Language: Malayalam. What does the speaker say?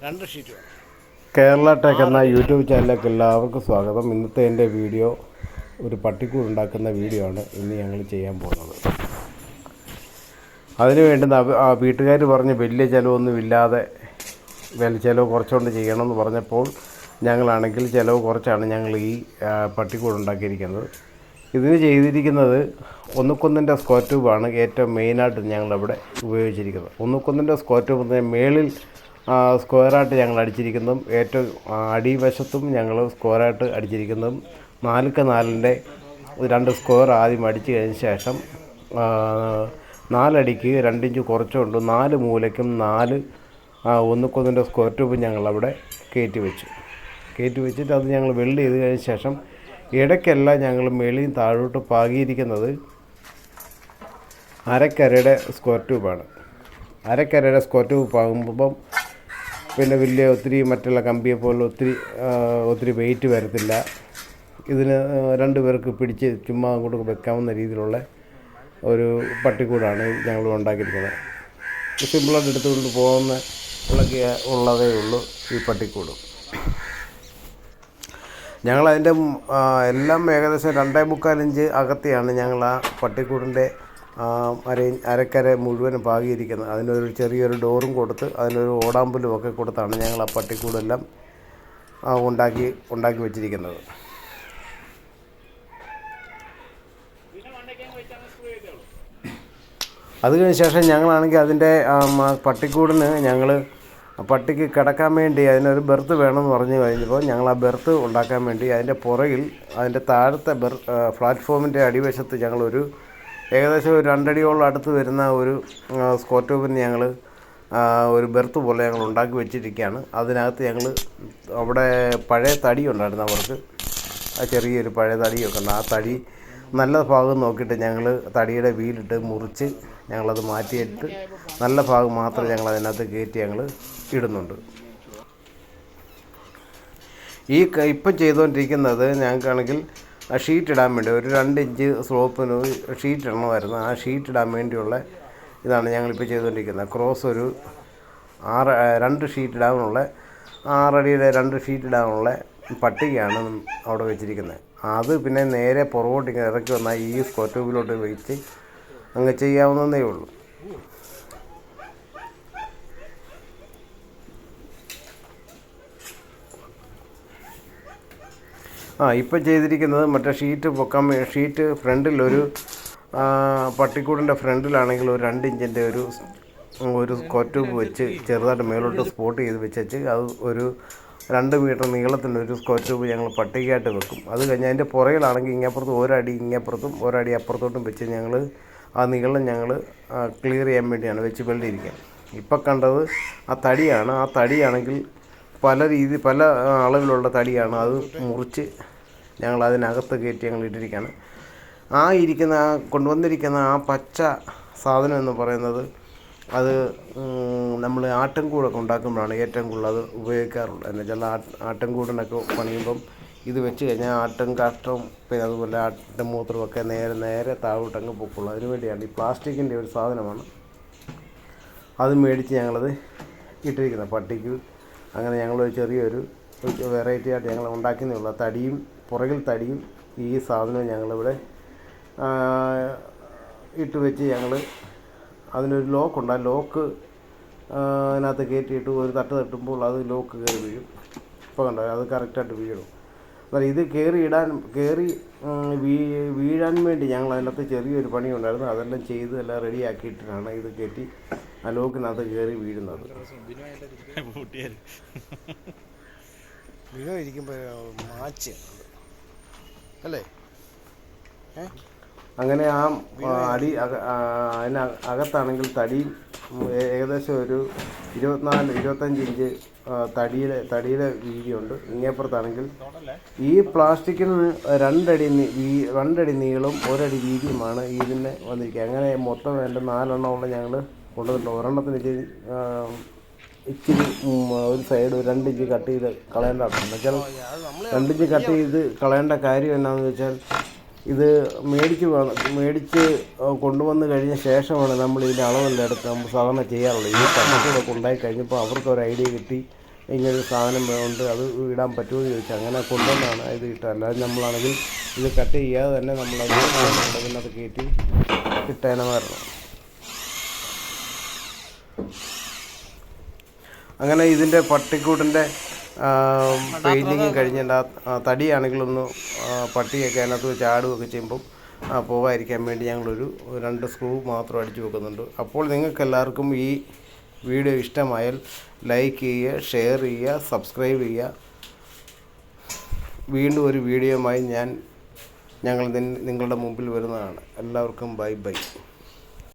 2 ഷീറ്റ് വേണം. കേരള ടെക് എന്ന യൂട്യൂബ് ചാനലിലേക്ക് എല്ലാവർക്കും സ്വാഗതം. ഇന്നത്തെ എൻ്റെ വീഡിയോ ഒരു പട്ടിക്കൂട് ഉണ്ടാക്കുന്ന വീഡിയോ ആണ് ഇന്ന് ഞങ്ങൾ ചെയ്യാൻ പോകുന്നത്. അതിന് വേണ്ടുന്ന വീട്ടുകാർ പറഞ്ഞ് വലിയ ചിലവൊന്നുമില്ലാതെ ചിലവ് കുറച്ചുകൊണ്ട് ചെയ്യണമെന്ന് പറഞ്ഞപ്പോൾ ഞങ്ങളാണെങ്കിൽ ചിലവ് കുറച്ചാണ് ഞങ്ങൾ ഈ പട്ടിക്കൂട് ഉണ്ടാക്കിയിരിക്കുന്നത്. ഇതിന് ചെയ്തിരിക്കുന്നത് ഒന്നുക്കൊന്നിൻ്റെ സ്ക്വയർ ട്യൂബാണ് ഏറ്റവും മെയിനായിട്ട് ഞങ്ങളിവിടെ ഉപയോഗിച്ചിരിക്കുന്നത്. ഒന്നുക്കൊന്നിൻ്റെ സ്ക്വയർ ട്യൂബ് മേളിൽ സ്ക്വയറായിട്ട് ഞങ്ങൾ അടിച്ചിരിക്കുന്നതും ഏറ്റവും അടിവശത്തും ഞങ്ങൾ സ്ക്വയറായിട്ട് അടിച്ചിരിക്കുന്നതും 4x4 2 സ്ക്വയർ ആദ്യം അടിച്ചു കഴിഞ്ഞ ശേഷം 4 അടിക്ക് 2 ഇഞ്ച് കുറച്ചുകൊണ്ട് 4 മൂലയ്ക്കും 4 ഒന്നുക്കൊന്നിൻ്റെ സ്ക്വയർ ട്യൂബ് ഞങ്ങളവിടെ കയറ്റി വെച്ചിട്ട് അത് ഞങ്ങൾ വെൽഡ് ചെയ്ത് കഴിഞ്ഞ ശേഷം ഇടയ്ക്കെല്ലാം ഞങ്ങൾ മേളിൽ താഴോട്ട് പാകിയിരിക്കുന്നത് അരക്കരയുടെ സ്ക്വയർ ട്യൂബാണ്. അരക്കരയുടെ സ്ക്വയർ ട്യൂബ് പാകുമ്പം പിന്നെ വലിയ ഒത്തിരി മറ്റുള്ള കമ്പിയെ പോലെ ഒത്തിരി വെയിറ്റ് വരത്തില്ല. ഇതിന് 2 പേർക്ക് പിടിച്ച് ചുമ്മാ അങ്ങോട്ട് വെക്കാവുന്ന രീതിയിലുള്ള ഒരു പട്ടിക്കൂടാണ് ഞങ്ങൾ ഉണ്ടാക്കിയിരിക്കുന്നത്. സിമ്പിളായിട്ട് എടുത്തുകൊണ്ട് പോകുന്ന ഉള്ളതേ ഉള്ളൂ ഈ പട്ടിക്കൂട്. ഞങ്ങളതിൻ്റെ എല്ലാം ഏകദേശം 2.25 ഇഞ്ച് അകത്തെയാണ് ഞങ്ങൾ ആ പട്ടിക്കൂടിൻ്റെ അരക്കര മുഴുവനും പാകിയിരിക്കുന്നത്. അതിനൊരു ചെറിയൊരു ഡോറും കൊടുത്ത് അതിനൊരു ഓടാമ്പലും ഒക്കെ കൊടുത്താണ് ഞങ്ങൾ ആ പട്ടിക്കൂടെല്ലാം ഉണ്ടാക്കി വെച്ചിരിക്കുന്നത്. അത് കഴിഞ്ഞ ശേഷം ഞങ്ങളാണെങ്കിൽ അതിൻ്റെ പട്ടിക്കൂടിന് ഞങ്ങൾ പട്ടിക്ക് കിടക്കാൻ വേണ്ടി അതിനൊരു ബെർത്ത് വേണമെന്ന് പറഞ്ഞു കഴിഞ്ഞപ്പോൾ ഞങ്ങൾ ആ ബെർത്ത് ഉണ്ടാക്കാൻ വേണ്ടി അതിൻ്റെ പുറകിൽ അതിൻ്റെ താഴത്തെ പ്ലാറ്റ്ഫോമിൻ്റെ അടിവശത്ത് ഞങ്ങളൊരു ഏകദേശം ഒരു 2 അടിയോളം അടുത്ത് വരുന്ന ഒരു സ്ക്വയർ ട്യൂബിന് ഞങ്ങൾ ഒരു ബെർത്ത് പോലെ ഞങ്ങൾ ഉണ്ടാക്കി വെച്ചിരിക്കുകയാണ്. അതിനകത്ത് ഞങ്ങൾ അവിടെ പഴയ തടി ഉണ്ടായിരുന്നു, അവർക്ക് ചെറിയൊരു പഴയ തടിയൊക്കെ ഉണ്ട്. ആ തടി നല്ല ഭാഗം നോക്കിയിട്ട് ഞങ്ങൾ തടിയുടെ വീലിട്ട് മുറിച്ച് ഞങ്ങളത് മാറ്റിയിട്ട് നല്ല ഭാഗം മാത്രം ഞങ്ങൾ അതിനകത്ത് കയറ്റി ഞങ്ങൾ ഇടുന്നുണ്ട്. ഇപ്പം ചെയ്തുകൊണ്ടിരിക്കുന്നത് ഞങ്ങൾക്കാണെങ്കിൽ ആ ഷീറ്റ് ഇടാൻ വേണ്ടി ഒരു 2 ഇഞ്ച് സ്ലോപ്പിന് ഷീറ്റ് ഇടണമായിരുന്നു. ആ ഷീറ്റ് ഇടാൻ വേണ്ടിയുള്ള ഇതാണ് ഞങ്ങളിപ്പോൾ ചെയ്തുകൊണ്ടിരിക്കുന്നത്. ക്രോസ് ഒരു 2 ഷീറ്റ് ഇടാനുള്ള 6 അടിയുടെ 2 ഷീറ്റ് ഇടാനുള്ള പട്ടികയാണ് അവിടെ വെച്ചിരിക്കുന്നത്. അത് പിന്നെ നേരെ പുറകോട്ട് ഇങ്ങനെ ഇറക്കി വന്നാൽ ഈ സ്ക്വയർ ട്യൂബിലോട്ട് വെച്ച് അങ്ങ് ചെയ്യാവുന്നതേ ഉള്ളൂ. ഇപ്പം ചെയ്തിരിക്കുന്നത് മറ്റേ ഷീറ്റ് ഫ്രണ്ടിലൊരു പട്ടിക്കൂടിൻ്റെ ഫ്രണ്ടിലാണെങ്കിൽ ഒരു 2 ഇഞ്ചിൻ്റെ ഒരു സ്ക്വയർ ട്യൂബ് വെച്ച് ചെറുതായിട്ട് മേലോട്ട് സ്പോട്ട് ചെയ്ത് വെച്ച് അത് ഒരു 2 മീറ്റർ നീളത്തിൻ്റെ ഒരു സ്ക്വയർ ട്യൂബ് ഞങ്ങൾ പട്ടികയായിട്ട് വെക്കും. അത് കഴിഞ്ഞ് അതിൻ്റെ പുറകിലാണെങ്കിൽ ഇങ്ങപ്പുറത്ത് 1 അടി ഇങ്ങപ്പുറത്തും 1 അടി അപ്പുറത്തോട്ടും വെച്ച് ഞങ്ങൾ ആ നീളം ഞങ്ങൾ ക്ലിയർ ചെയ്യാൻ വേണ്ടിയാണ് വെച്ച് വെള്ളിയിരിക്കുക. ഇപ്പം കണ്ടത് ആ തടിയാണ്. ആ തടിയാണെങ്കിൽ പല അളവിലുള്ള തടിയാണ്. അത് മുറിച്ച് ഞങ്ങൾ അതിനകത്ത് കയറ്റി ഞങ്ങൾ ഇട്ടിരിക്കുകയാണ്. കൊണ്ടുവന്നിരിക്കുന്ന ആ പച്ച സാധനം എന്ന് പറയുന്നത് അത് നമ്മൾ ആട്ടിൻകൂടൊക്കെ ഉണ്ടാക്കുമ്പോഴാണ് ഏറ്റവും കൂടുതൽ അത് ഉപയോഗിക്കാറുള്ളത്. എന്ന് വെച്ചാൽ ആട്ടിൻകൂടിനൊക്കെ പണിയുമ്പം ഇത് വെച്ച് കഴിഞ്ഞാൽ ആട്ടും കാഷ്ടവും പിന്നെ അതുപോലെ ആട്ടുംമൂത്രമൊക്കെ നേരെ താഴോട്ടങ്ങ് പൊക്കുള്ളൂ. അതിന് വേണ്ടിയാണ് ഈ പ്ലാസ്റ്റിക്കിൻ്റെ ഒരു സാധനമാണ് അത് മേടിച്ച് ഞങ്ങളത് ഇട്ടിരിക്കുന്നത് പട്ടിക്ക്. അങ്ങനെ ഞങ്ങളൊരു ചെറിയൊരു വെറൈറ്റി ആയിട്ട് ഞങ്ങൾ ഉണ്ടാക്കുന്നേ തടിയും പുറകിൽ തടിയും ഈ സാധനവും ഞങ്ങളിവിടെ ഇട്ട് വെച്ച് ഞങ്ങൾ അതിനൊരു ലോക്കുണ്ട്. ആ ലോക്ക് അതിനകത്ത് കയറ്റിയിട്ട് ഒരു തട്ടുമ്പോൾ അത് ലോക്ക് കയറി വീഴും. ഇപ്പോൾ കണ്ടോ, അത് കറക്റ്റായിട്ട് വീഴും. എന്നാൽ ഇത് വീഴാൻ വേണ്ടി ഞങ്ങൾ അതിനകത്ത് ചെറിയൊരു പണിയുണ്ടായിരുന്നു. അതെല്ലാം ചെയ്ത് എല്ലാം റെഡിയാക്കിയിട്ടാണ് ഇത് കയറ്റി ആ ലോക്കിനകത്ത് കയറി വീഴുന്നത്. അല്ലേ അങ്ങനെ ആ അതിനകത്താണെങ്കിൽ തടി ഏകദേശം ഒരു 24-25 ഇഞ്ച് തടിയുടെ വീതിയുണ്ട്. ഇങ്ങേപ്പുറത്താണെങ്കിൽ ഈ പ്ലാസ്റ്റിക്കിന് 2 അടി നീളവും 1 അടി വീതിയുമാണ് ഇതിന് വന്നിരിക്കുക. അങ്ങനെ മൊത്തം വേണ്ട 4 എണ്ണമുള്ള ഞങ്ങൾ കൊണ്ടുവന്നിട്ടുണ്ട്. ഒരെണ്ണത്തിന് ഇച്ചിരി ഒരു സൈഡ് 2 ഇഞ്ച് കട്ട് ചെയ്ത് കളയേണ്ടതാണ്. എന്നുവെച്ചാൽ 2 ഇഞ്ച് കട്ട് ചെയ്ത് കളയേണ്ട കാര്യം എന്നാണെന്ന് വെച്ചാൽ ഇത് മേടിച്ച് കൊണ്ടുവന്ന് കഴിഞ്ഞ ശേഷമാണ് നമ്മൾ ഇതിൻ്റെ അളവെല്ലാം എടുത്ത് നമ്മൾ സാധാരണ ചെയ്യാറുള്ളത്. ഈ പട്ടിക്കൂടൊക്കെ ഉണ്ടായി കഴിഞ്ഞപ്പോൾ അവർക്കൊരു ഐഡിയ കിട്ടി. ഇങ്ങനൊരു സാധനം ഉണ്ട് അത് ഇടാൻ പറ്റുമോ എന്ന് ചോദിച്ചാൽ അങ്ങനെ കൊണ്ടുവന്നാണ് ഇത് ഇട്ടത്. അല്ലാതെ നമ്മളാണെങ്കിൽ ഇത് കട്ട് ചെയ്യാതെ തന്നെ നമ്മളത് ഇതിനകത്ത് കയറ്റി ഇട്ടേനമായിരുന്നു. അങ്ങനെ ഇതിൻ്റെ പട്ടിക്കൂട്ടിൻ്റെ പെയിൻറ്റിങ് കഴിഞ്ഞിട്ട് തടിയാണെങ്കിലൊന്ന് പട്ടിയൊക്കെ അതിനകത്ത് ചാടുകയൊക്കെ ചെയ്യുമ്പം പോകാതിരിക്കാൻ വേണ്ടി ഞങ്ങളൊരു 2 സ്ക്രൂ മാത്രം അടിച്ചു വെക്കുന്നുണ്ട്. അപ്പോൾ നിങ്ങൾക്കെല്ലാവർക്കും ഈ വീഡിയോ ഇഷ്ടമായാൽ ലൈക്ക് ചെയ്യുക, ഷെയർ ചെയ്യുക, സബ്സ്ക്രൈബ് ചെയ്യുക. വീണ്ടും ഒരു വീഡിയോയുമായി ഞങ്ങൾ നിങ്ങളുടെ മുമ്പിൽ വരുന്നതാണ്. എല്ലാവർക്കും ബൈ ബൈ.